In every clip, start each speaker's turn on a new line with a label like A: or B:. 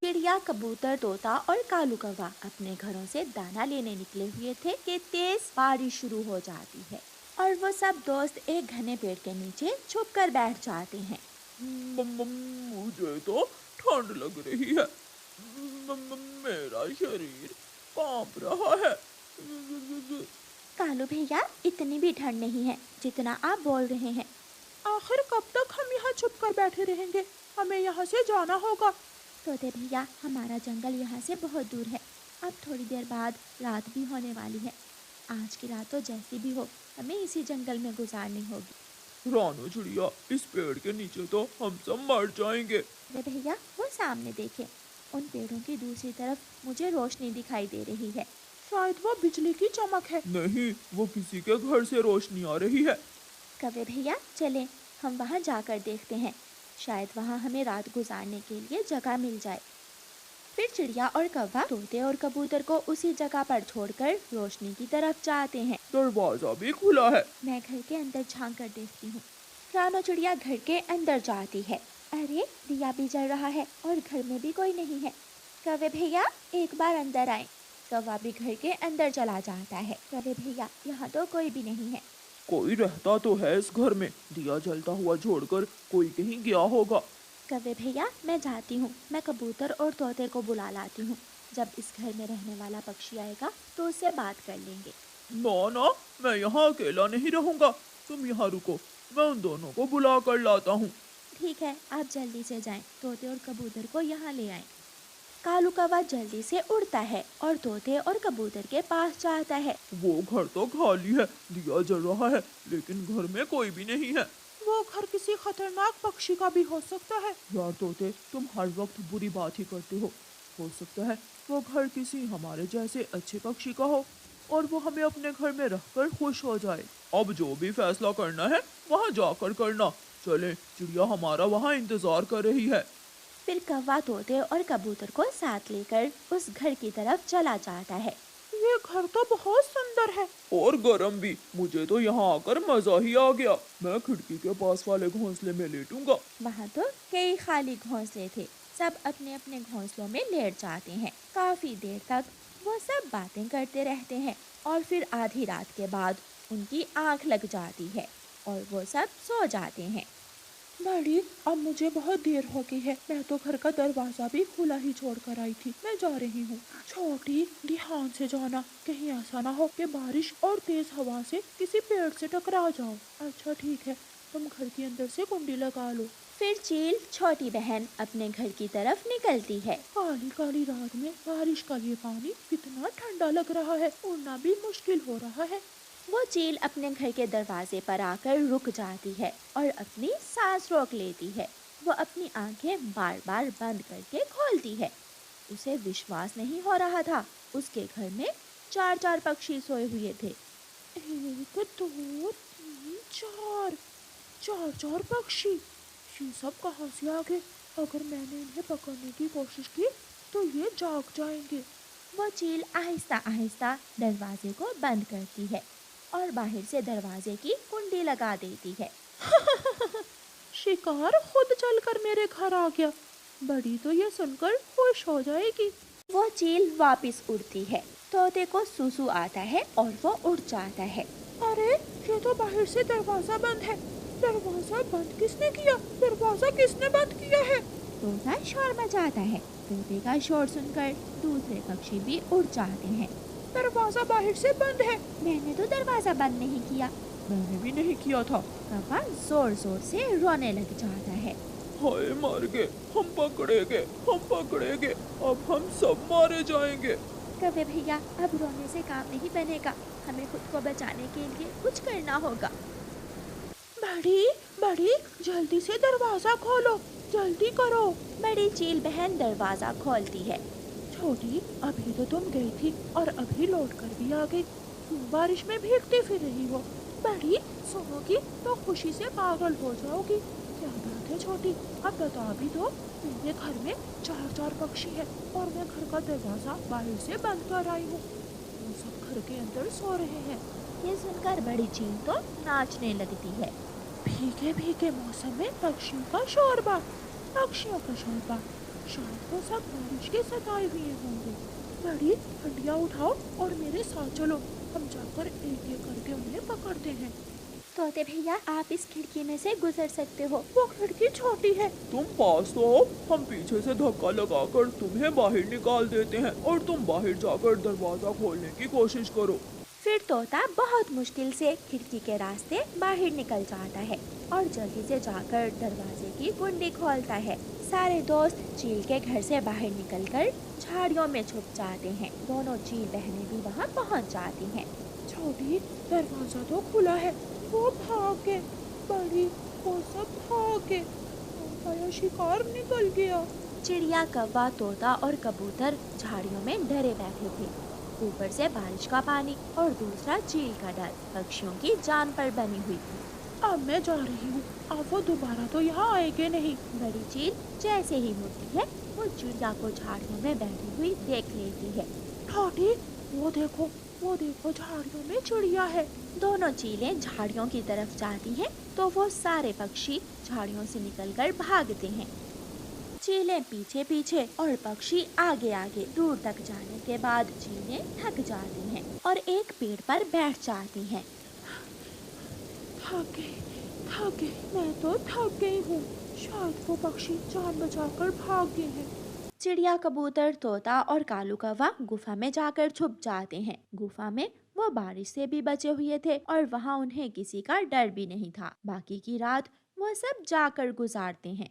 A: चिड़िया, कबूतर, तोता और कालू कौवा अपने घरों से दाना लेने निकले हुए थे कि तेज बारिश शुरू हो जाती है और वो सब दोस्त एक घने पेड़ के नीचे छुप कर बैठ जाते हैं।
B: मुझे तो ठंड लग रही है। मेरा शरीर कांप रहा है।
A: कालू भैया, इतनी भी ठंड नहीं है जितना आप बोल रहे हैं।
B: आखिर कब तक हम यहाँ छुप कर बैठे रहेंगे? हमें यहाँ से जाना होगा।
A: तोते भैया, हमारा जंगल यहाँ से बहुत दूर है। अब थोड़ी देर बाद रात भी होने वाली है। आज की रात तो जैसी भी हो हमें इसी जंगल में गुजारनी होगी।
B: रानो चिड़िया, इस पेड़ के नीचे तो हम सब मर जाएंगे।
A: अरे भैया, वो सामने देखें, उन पेड़ों की दूसरी तरफ मुझे रोशनी दिखाई दे रही है।
B: शायद वो बिजली की चमक है। नहीं, वो किसी के घर से रोशनी आ रही है।
A: कौवे भैया, चलें, हम वहाँ जाकर देखते हैं। शायद वहाँ हमें रात गुजारने के लिए जगह मिल जाए। फिर चिड़िया और कौवा तोते और कबूतर को उसी जगह पर छोड़कर रोशनी की तरफ जाते हैं।
B: दरवाजा भी खुला है।
A: मैं घर के अंदर झांक कर देखती हूँ। रानो चिड़िया घर के अंदर जाती है। अरे, दिया भी जल रहा है और घर में भी कोई नहीं है। कौवे भैया, एक बार अंदर आए। कौवा भी घर के अंदर चला जाता है। कौवे भैया, यहाँ तो कोई भी नहीं है।
B: कोई रहता तो है इस घर में। दिया जलता हुआ छोड़कर कोई कहीं गया होगा।
A: कौवे भैया, मैं जाती हूँ। मैं कबूतर और तोते को बुला लाती हूँ। जब इस घर में रहने वाला पक्षी आएगा तो उससे बात कर लेंगे।
B: ना ना, मैं यहाँ अकेला नहीं रहूंगा। तुम यहाँ रुको, मैं उन दोनों को बुला कर लाता हूँ।
A: ठीक है, आप जल्दी से जाएं। तोते और कबूतर को यहाँ ले आएं। कालू कौवा जल्दी से उड़ता है और तोते और कबूतर के पास जाता है।
B: वो घर तो खाली है, दिया जल रहा है, लेकिन घर में कोई भी नहीं है। वो घर किसी खतरनाक पक्षी का भी हो सकता है। यार तोते, तुम हर वक्त बुरी बात ही करते हो सकता है वो घर किसी हमारे जैसे अच्छे पक्षी का हो और वो हमें अपने घर में रखकर खुश हो जाए। अब जो भी फैसला करना है वहाँ जाकर करना। चले, चिड़िया हमारा वहाँ इंतजार कर रही है।
A: फिर कौवा तोते और कबूतर को साथ लेकर उस घर की तरफ चला जाता है।
B: ये घर तो बहुत सुंदर है और गर्म भी। मुझे तो यहाँ आकर मजा ही आ गया। मैं खिड़की के पास वाले घोंसले में लेटूंगा।
A: वहाँ तो कई खाली घोंसले थे। सब अपने अपने घोंसलों में लेट जाते हैं। काफी देर तक वो सब बातें करते रहते हैं और फिर आधी रात के बाद उनकी आंख लग जाती है और वो सब सो जाते हैं।
B: डैडी, अब मुझे बहुत देर हो गई है। मैं तो घर का दरवाजा भी खुला ही छोड़ कर आई थी। मैं जा रही हूँ। छोटी, ध्यान से जाना, कहीं ऐसा ना हो कि बारिश और तेज हवा से किसी पेड़ से टकरा जाओ। अच्छा ठीक है, तुम घर के अंदर से कुंडी लगा लो।
A: फिर चील, छोटी बहन, अपने घर की तरफ निकलती है।
B: काली काली रात में बारिश का ये पानी कितना ठंडा लग रहा है। उड़ना भी मुश्किल हो रहा है।
A: वो चील अपने घर के दरवाजे पर आकर रुक जाती है और अपनी सांस रोक लेती है। वो अपनी आंखें बार बार बंद करके खोलती है। उसे विश्वास नहीं हो रहा था। उसके घर में चार चार पक्षी सोए हुए थे।
B: एक, दो, तीन, चार, चार चार पक्षी। ये सब कहाँ से आ गए? अगर मैंने इन्हें पकड़ने की कोशिश की तो ये जाग जाएंगे।
A: वो चील आहिस्ता आहिस्ता दरवाजे को बंद करती है और बाहर से दरवाजे की कुंडी लगा देती है।
B: शिकार खुद चलकर मेरे घर आ गया। बड़ी तो ये सुनकर खुश हो जाएगी।
A: वो चील वापस उड़ती है। तोते को सुसु आता है और वो उड़ जाता है।
B: अरे, ये तो बाहर से दरवाजा बंद है। दरवाजा बंद किसने किया? दरवाजा किसने बंद किया है?
A: तोता शोर मचाता है। तोते का शोर सुनकर दूसरे पक्षी भी उड़ जाते हैं।
B: दरवाजा बाहर से बंद है।
A: मैंने तो दरवाजा बंद नहीं किया।
B: मैंने भी नहीं किया था।
A: कौवा जोर जोर से रोने लग जाता है।
B: हाय, मर गए, हम पकड़े गए, हम पकड़े गए। अब हम सब मारे जाएंगे।
A: कौवे भैया, अब रोने से काम नहीं बनेगा। हमें खुद को बचाने के लिए कुछ करना होगा।
B: बड़ी बड़ी, जल्दी से दरवाजा खोलो, जल्दी करो।
A: बड़ी चील बहन दरवाजा खोलती है।
B: छोटी, अभी तो तुम गई थी और अभी लौट कर भी आ गई। क्यों बारिश में भीगती फिर रही हो? बड़ी, सोओगी तो खुशी से पागल हो जाओगी। क्या बात है छोटी, अब बता भी दो। मेरे घर में चार चार पक्षी है और मैं घर का दरवाजा बाहर से बंद कर आई हूँ। वो सब घर के अंदर सो रहे हैं।
A: ये सुनकर बड़ी चील तो नाचने लगती है।
B: भीगे भीगे मौसम में पक्षियों का शोरबा, पक्षियों का शोरबा। शायद वो सब बारिश के सताए हुए होंगे। बड़ी हंडिया उठाओ और मेरे साथ चलो, हम जाकर एक एक करके उन्हें पकड़ते हैं।
A: तोते भैया, आप इस खिड़की में से गुजर सकते हो।
B: वो खिड़की छोटी है। तुम पास तो हो, हम पीछे से धक्का लगाकर तुम्हें बाहर निकाल देते हैं और तुम बाहर जाकर दरवाजा खोलने की कोशिश करो।
A: फिर तोता बहुत मुश्किल से खिड़की के रास्ते बाहर निकल जाता है और जल्दी से जाकर दरवाजे की कुंडी खोलता है। सारे दोस्त चील के घर से बाहर निकलकर झाड़ियों में छुप जाते हैं। दोनों चील बहनें भी वहाँ पहुँच जाती हैं।
B: छोटी, दरवाजा तो खुला है, वो भागे। बड़ी, वो सब भागे। हमारा शिकार निकल गया।
A: चिड़िया, कौवा, तोता और कबूतर झाड़ियों में डरे बैठे थे। ऊपर से बारिश का पानी और दूसरा चील का डर पक्षियों की जान पर बनी हुई थी।
B: अब मैं जा रही हूँ, अब वो दोबारा तो यहाँ आएंगे नहीं।
A: बड़ी चील जैसे ही मुड़ती है, वो चिड़िया को झाड़ियों में बैठी हुई देख लेती है।
B: छोटी, वो देखो झाड़ियों में चिड़िया है।
A: दोनों चीलें झाड़ियों की तरफ जाती हैं, तो वो सारे पक्षी झाड़ियों से निकलकर भागते हैं। चीलें पीछे पीछे और पक्षी आगे आगे। दूर तक जाने के बाद चीलें थक जाती हैं और एक पेड़ पर बैठ जाती हैं।
B: थक गई, मैं तो थक गई हूँ। शायद वो पक्षी जान बचाकर भाग गए हैं।
A: चिड़िया, कबूतर, तोता और कालू कौवा गुफा में जाकर छुप जाते हैं। गुफा में वो बारिश से भी बचे हुए थे और वहाँ उन्हें किसी का डर भी नहीं था। बाकी की रात वो सब जाकर गुजारते हैं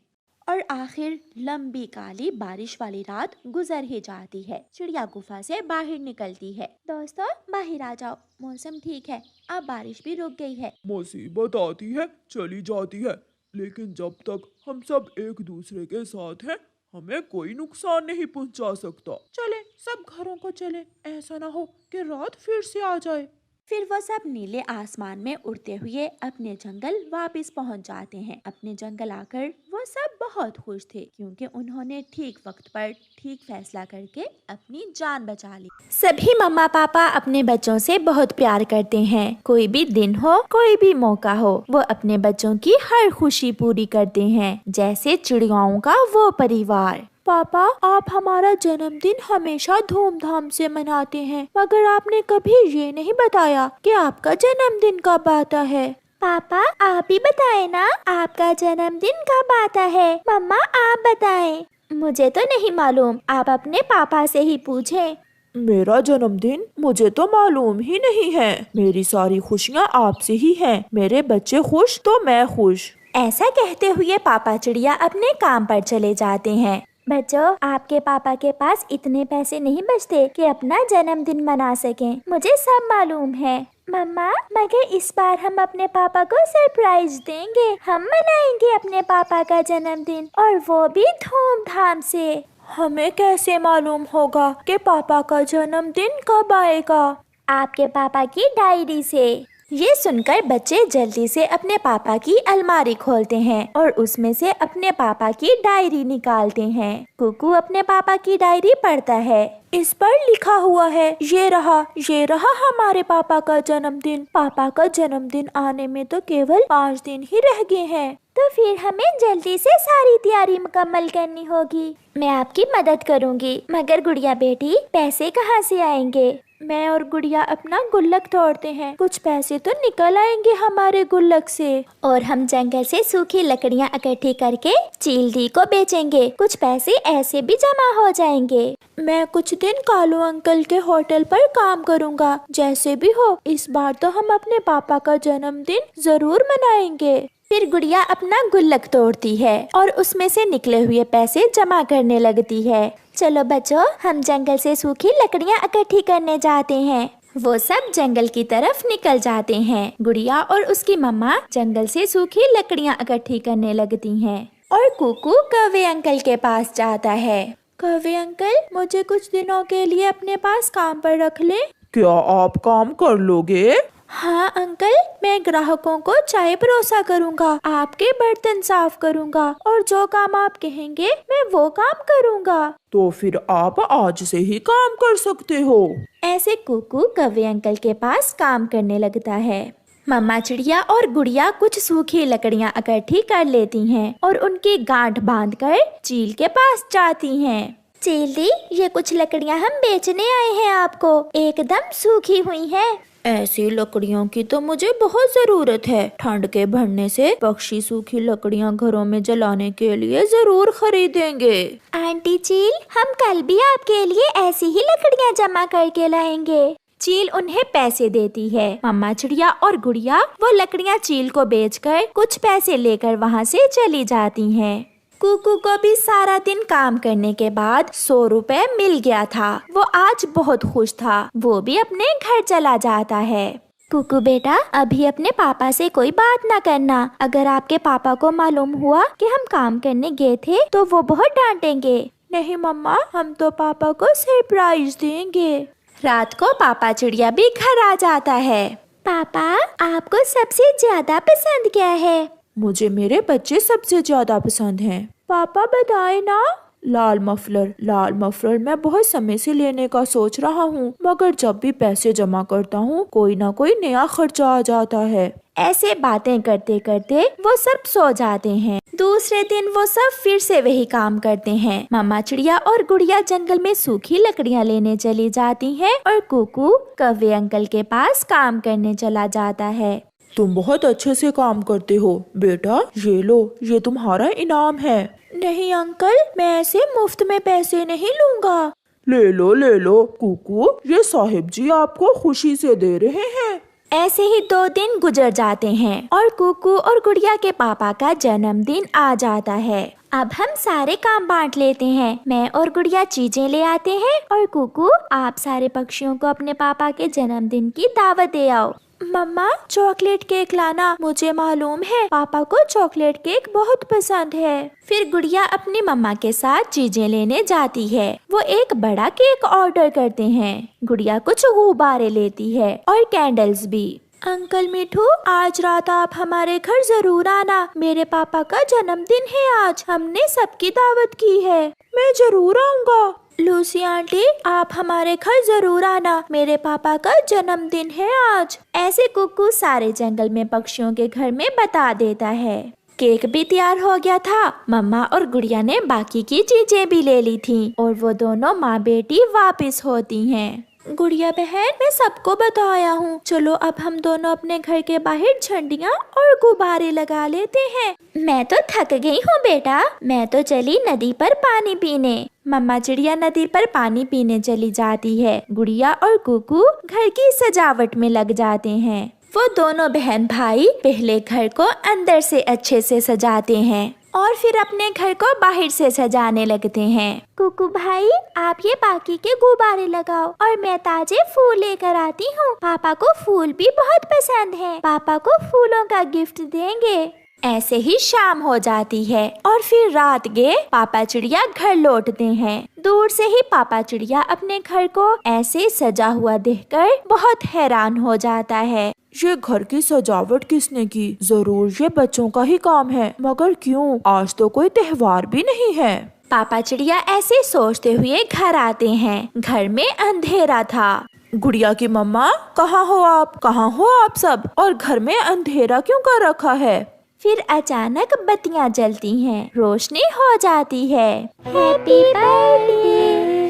A: और आखिर लंबी काली बारिश वाली रात गुजर ही जाती है। चिड़िया गुफा से बाहर निकलती है। दोस्तों, बाहर आ जाओ, मौसम ठीक है, अब बारिश भी रुक गई है।
B: मुसीबत आती है चली जाती है, लेकिन जब तक हम सब एक दूसरे के साथ हैं, हमें कोई नुकसान नहीं पहुंचा सकता। चले, सब घरों को चले, ऐसा ना हो कि रात फिर से आ जाए।
A: फिर वो सब नीले आसमान में उड़ते हुए अपने जंगल वापस पहुंच जाते हैं। अपने जंगल आकर वो सब बहुत खुश थे, क्योंकि उन्होंने ठीक वक्त पर ठीक फैसला करके अपनी जान बचा ली। सभी मम्मा पापा अपने बच्चों से बहुत प्यार करते हैं। कोई भी दिन हो, कोई भी मौका हो, वो अपने बच्चों की हर खुशी पूरी करते हैं, जैसे चिड़ियाओं का वो परिवार। पापा, आप हमारा जन्मदिन हमेशा धूमधाम से मनाते हैं, मगर आपने कभी ये नहीं बताया कि आपका जन्मदिन कब आता है। पापा, आप ही बताएं ना, आपका जन्मदिन कब आता है। मम्मा, आप बताएं। मुझे तो नहीं मालूम, आप अपने पापा से ही पूछें।
B: मेरा जन्मदिन मुझे तो मालूम ही नहीं है। मेरी सारी खुशियाँ आपसे ही हैं। मेरे बच्चे खुश तो मैं खुश।
A: ऐसा कहते हुए पापा चिड़िया अपने काम पर चले जाते हैं। बच्चों, आपके पापा के पास इतने पैसे नहीं बचते कि अपना जन्मदिन मना सकें। मुझे सब मालूम है। मम्मा, मगर इस बार हम अपने पापा को सरप्राइज देंगे। हम मनाएंगे अपने पापा का जन्मदिन, और वो भी धूमधाम से।
B: हमें कैसे मालूम होगा कि पापा का जन्मदिन कब आएगा?
A: आपके पापा की डायरी से। ये सुनकर बच्चे जल्दी से अपने पापा की अलमारी खोलते हैं और उसमें से अपने पापा की डायरी निकालते हैं। कुकू अपने पापा की डायरी पढ़ता है।
B: इस पर लिखा हुआ है, ये रहा हमारे पापा का जन्मदिन। पापा का जन्मदिन आने में तो केवल 5 दिन ही रह गए हैं।
A: तो फिर हमें जल्दी से सारी तैयारी मुकम्मल करनी होगी। मैं आपकी मदद करूंगी, मगर गुड़िया बेटी, पैसे कहाँ से आएंगे?
B: मैं और गुड़िया अपना गुल्लक तोड़ते हैं, कुछ पैसे तो निकल आएंगे हमारे गुल्लक से।
A: और हम जंगल से सूखी लकड़ियाँ इकट्ठी करके चील दी को बेचेंगे, कुछ पैसे ऐसे भी जमा हो जाएंगे।
B: मैं कुछ दिन कालू अंकल के होटल पर काम करूँगा। जैसे भी हो, इस बार तो हम अपने पापा का जन्मदिन जरूर मनाएंगे।
A: फिर गुड़िया अपना गुल्लक तोड़ती है और उसमें से निकले हुए पैसे जमा करने लगती है। चलो बच्चों, हम जंगल से सूखी लकड़ियाँ इकट्ठी करने जाते हैं। वो सब जंगल की तरफ निकल जाते हैं। गुड़िया और उसकी मम्मा जंगल से सूखी लकड़ियाँ इकट्ठी करने लगती हैं और कुकू कौवे अंकल के पास जाता है।
B: कौवे अंकल, मुझे कुछ दिनों के लिए अपने पास काम पर रख ले। क्या आप काम कर लोगे? हाँ अंकल, मैं ग्राहकों को चाय परोसा करूँगा, आपके बर्तन साफ करूँगा, और जो काम आप कहेंगे मैं वो काम करूँगा। तो फिर आप आज से ही काम कर सकते हो।
A: ऐसे कुकू कौवे अंकल के पास काम करने लगता है। मम्मा चिड़िया और गुड़िया कुछ सूखी लकड़ियाँ इकट्ठी कर लेती हैं और उनकी गांठ बांधकर चील के पास जाती हैं। चील दी, ये कुछ लकड़ियाँ हम बेचने आए हैं आपको, एकदम सूखी हुई हैं।
C: ऐसी लकड़ियों की तो मुझे बहुत जरूरत है। ठंड के बढ़ने से पक्षी सूखी लकड़ियां घरों में जलाने के लिए जरूर खरीदेंगे।
A: आंटी चील, हम कल भी आपके लिए ऐसी ही लकड़ियां जमा करके लाएंगे। चील उन्हें पैसे देती है। मम्मा चिड़िया और गुड़िया वो लकड़ियां चील को बेचकर कुछ पैसे लेकर वहाँ से चली जाती हैं। कुकू को भी सारा दिन काम करने के बाद 100 रुपए मिल गया था। वो आज बहुत खुश था। वो भी अपने घर चला जाता है। कुकू बेटा, अभी अपने पापा से कोई बात ना करना। अगर आपके पापा को मालूम हुआ कि हम काम करने गए थे तो वो बहुत डांटेंगे।
C: नहीं मम्मा, हम तो पापा को सरप्राइज देंगे।
A: रात को पापा चिड़िया भी घर आ जाता है। पापा, आपको सबसे ज्यादा पसंद क्या है?
C: मुझे मेरे बच्चे सबसे ज्यादा पसंद हैं। पापा बताए ना। लाल मफलर। लाल मफलर मैं बहुत समय से लेने का सोच रहा हूँ, मगर जब भी पैसे जमा करता हूँ कोई ना कोई नया खर्चा आ जाता है।
A: ऐसे बातें करते करते वो सब सो जाते हैं। दूसरे दिन वो सब फिर से वही काम करते हैं। मम्मा चिड़िया और गुड़िया जंगल में सूखी लकड़ियाँ लेने चली जाती हैं और कुकू कौवे अंकल के पास काम करने चला जाता है।
C: तुम बहुत अच्छे से काम करते हो बेटा, ये लो, ये तुम्हारा इनाम है। नहीं अंकल, मैं ऐसे मुफ्त में पैसे नहीं लूंगा। ले लो कुकू, ये साहिब जी आपको खुशी से दे रहे हैं।
A: ऐसे ही 2 दिन गुजर जाते हैं और कुकू और गुड़िया के पापा का जन्मदिन आ जाता है। अब हम सारे काम बांट लेते हैं। मैं और गुड़िया चीजें ले आते हैं और कुकू आप सारे पक्षियों को अपने पापा के जन्मदिन की दावत दे आओ।
C: मम्मा, चॉकलेट केक लाना। मुझे मालूम है पापा को चॉकलेट केक बहुत पसंद है।
A: फिर गुड़िया अपनी मम्मा के साथ चीजें लेने जाती है। वो एक बड़ा केक ऑर्डर करते हैं। गुड़िया कुछ गुब्बारे लेती है और कैंडल्स भी।
C: अंकल मिठू, आज रात आप हमारे घर जरूर आना। मेरे पापा का जन्मदिन है आज, हमने सबकी दावत की है। मैं जरूर आऊँगा। लूसी आंटी, आप हमारे घर जरूर आना। मेरे पापा का जन्मदिन है आज।
A: ऐसे कुकू सारे जंगल में पक्षियों के घर में बता देता है। केक भी तैयार हो गया था। मम्मा और गुड़िया ने बाकी की चीजें भी ले ली थी और वो दोनों माँ बेटी वापस होती हैं।
C: गुड़िया बहन, मैं सबको बताया हूँ। चलो अब हम दोनों अपने घर के बाहर झंडियाँ और गुब्बारे लगा लेते हैं।
A: मैं तो थक गई हूँ बेटा, मैं तो चली नदी पर पानी पीने। मम्मा चिड़िया नदी पर पानी पीने चली जाती है। गुड़िया और कुकू घर की सजावट में लग जाते हैं। वो दोनों बहन भाई पहले घर को अंदर से अच्छे से सजाते हैं और फिर अपने घर को बाहर से सजाने लगते हैं। कुकू भाई, आप ये बाकी के गुब्बारे लगाओ और मैं ताजे फूल लेकर आती हूँ। पापा को फूल भी बहुत पसंद है। पापा को फूलों का गिफ्ट देंगे। ऐसे ही शाम हो जाती है और फिर रात के पापा चिड़िया घर लौटते हैं। दूर से ही पापा चिड़िया अपने घर को ऐसे सजा हुआ देखकर बहुत हैरान हो जाता है।
C: ये घर की सजावट किसने की? जरूर ये बच्चों का ही काम है, मगर क्यों? आज तो कोई त्योहार भी नहीं है।
A: पापा चिड़िया ऐसे सोचते हुए घर आते हैं। घर में अंधेरा था।
C: गुड़िया की मम्मा, कहाँ हो आप? कहाँ हो आप सब? और घर में अंधेरा क्यों कर रखा है?
A: फिर अचानक बत्तियां जलती हैं, रोशनी हो जाती है। Happy birthday,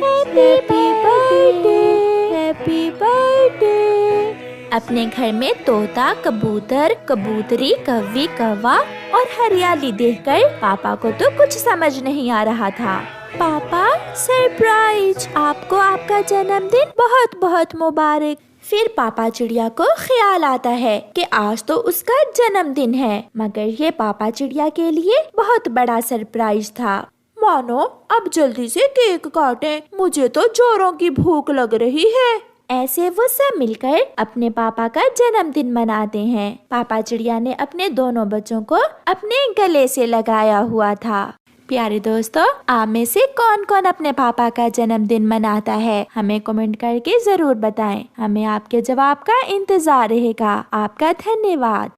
A: happy birthday, happy birthday. अपने घर में तोता, कबूतर, कबूतरी, कौवी, कौवा और हरियाली देखकर पापा को तो कुछ समझ नहीं आ रहा था।
C: पापा, सरप्राइज! आपको आपका जन्मदिन बहुत बहुत मुबारक।
A: फिर पापा चिड़िया को ख्याल आता है कि आज तो उसका जन्मदिन है, मगर ये पापा चिड़िया के लिए बहुत बड़ा सरप्राइज था।
C: मानो अब जल्दी से केक काटें, मुझे तो जोरों की भूख लग रही है।
A: ऐसे वो सब मिलकर अपने पापा का जन्मदिन मनाते हैं। पापा चिड़िया ने अपने दोनों बच्चों को अपने गले से लगाया हुआ था। प्यारे दोस्तों, आप में से कौन कौन अपने पापा का जन्मदिन मनाता है? हमें कमेंट करके जरूर बताएं। हमें आपके जवाब का इंतजार रहेगा। आपका धन्यवाद।